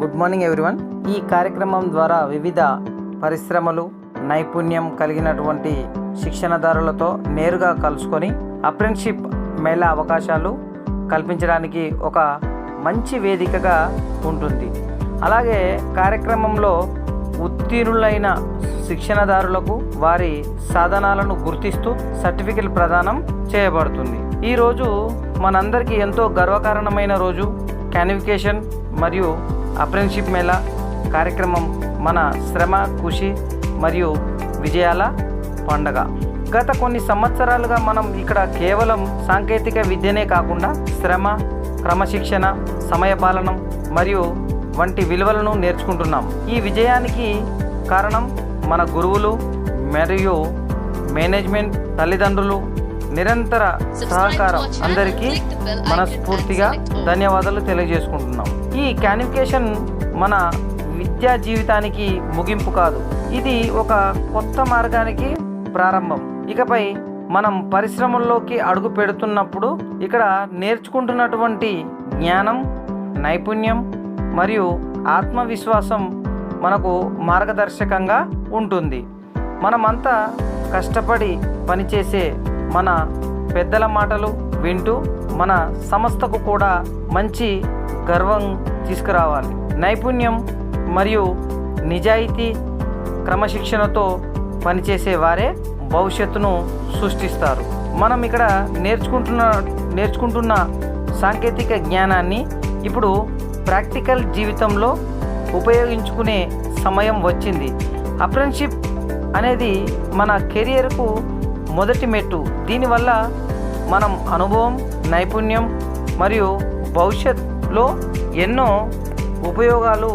Good morning everyone. ఈ కార్యక్రమం ద్వారా వివిధ పరిశ్రమలు నైపుణ్యం కలిగినటువంటి శిక్షణదారులతో నేరుగా కలుసుకొని అప్రెంటిస్షిప్ మేళా అవకాశాలు కల్పించడానికి ఒక మంచి వేదికగా ఉంటుంది. అలాగే కార్యక్రమంలో ఉత్తీర్ణులైన శిక్షణదారులకు వారి సాధనాలను గుర్తిస్తూ సర్టిఫికెట్ ప్రదానం చేయబడుతుంది. ఈరోజు మనందరికీ ఎంతో గర్వకారణమైన రోజు. క్యానిఫికేషన్ మరియు అప్రెంటిస్షిప్ మేళా కార్యక్రమం మన శ్రమ, కృషి మరియు విజయాల పండగ. గత కొన్ని సంవత్సరాలుగా మనం ఇక్కడ కేవలం సాంకేతిక విద్యనే కాకుండా శ్రమ, క్రమశిక్షణ, సమయపాలనం మరియు వంటి విలువలను నేర్చుకుంటున్నాం. ఈ విజయానికి కారణం మన గురువులు మరియు మేనేజ్మెంట్, తల్లిదండ్రులు నిరంతర సహకారం. అందరికీ మనస్ఫూర్తిగా ధన్యవాదాలు తెలియజేసుకుంటున్నాం. ఈ క్యానిఫికేషన్ మన విద్యా జీవితానికి ముగింపు కాదు, ఇది ఒక కొత్త మార్గానికి ప్రారంభం. ఇకపై మనం పరిశ్రమల్లోకి అడుగు పెడుతున్నప్పుడు ఇక్కడ నేర్చుకుంటున్నటువంటి జ్ఞానం, నైపుణ్యం మరియు ఆత్మవిశ్వాసం మనకు మార్గదర్శకంగా ఉంటుంది. మనమంతా కష్టపడి పనిచేసే మన పెద్దల మాటలు వింటూ మన సంస్థకు కూడా మంచి గర్వం తీసుకురావాలి. నైపుణ్యం మరియు నిజాయితీ, క్రమశిక్షణతో పనిచేసే వారే భవిష్యత్తును సృష్టిస్తారు. మనం ఇక్కడ నేర్చుకుంటున్న సాంకేతిక జ్ఞానాన్ని ఇప్పుడు ప్రాక్టికల్ జీవితంలో ఉపయోగించుకునే సమయం వచ్చింది. అప్రెంటిస్షిప్ అనేది మన కెరియర్కు మొదటి మెట్టు. దీనివల్ల మనం అనుభవం, నైపుణ్యం మరియు భవిష్యత్తులో ఎన్నో ఉపయోగాలు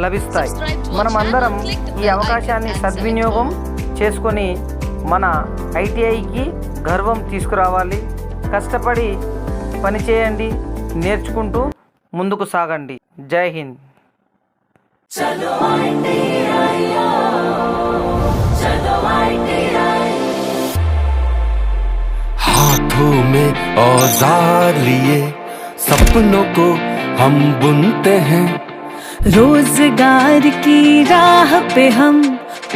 లభిస్తాయి. మనమందరం ఈ అవకాశాన్ని సద్వినియోగం చేసుకొని మన ఐటీఐకి గర్వం తీసుకురావాలి. కష్టపడి పనిచేయండి, నేర్చుకుంటూ ముందుకు సాగండి. జై హింద్. हाथों में औजार लिए सपनों को हम बुनते हैं, रोजगार की राह पे हम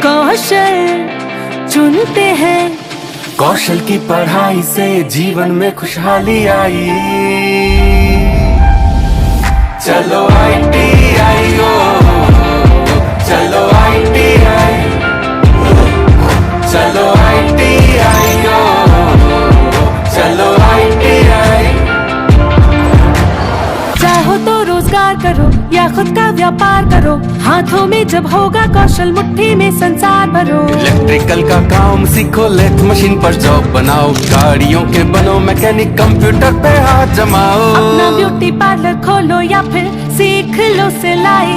कौशल चुनते हैं। कौशल की पढ़ाई से जीवन में खुशहाली आई। चलो ITI ओ, चलो ITI, चलो ITI ओ, चलो ITI। चाहो तो रोजगार करो या खुद का व्यापार करो, हाथों में जब होगा कौशल मुट्ठी में संसार भरो। इलेक्ट्रिकल का काम सीखो, लेथ मशीन पर जॉब बनाओ, गाड़ियों के बनो मैकेनिक, कंप्यूटर पे हाथ जमाओ। अपना ब्यूटी पार्लर खोलो या फिर सीख लो सिलाई,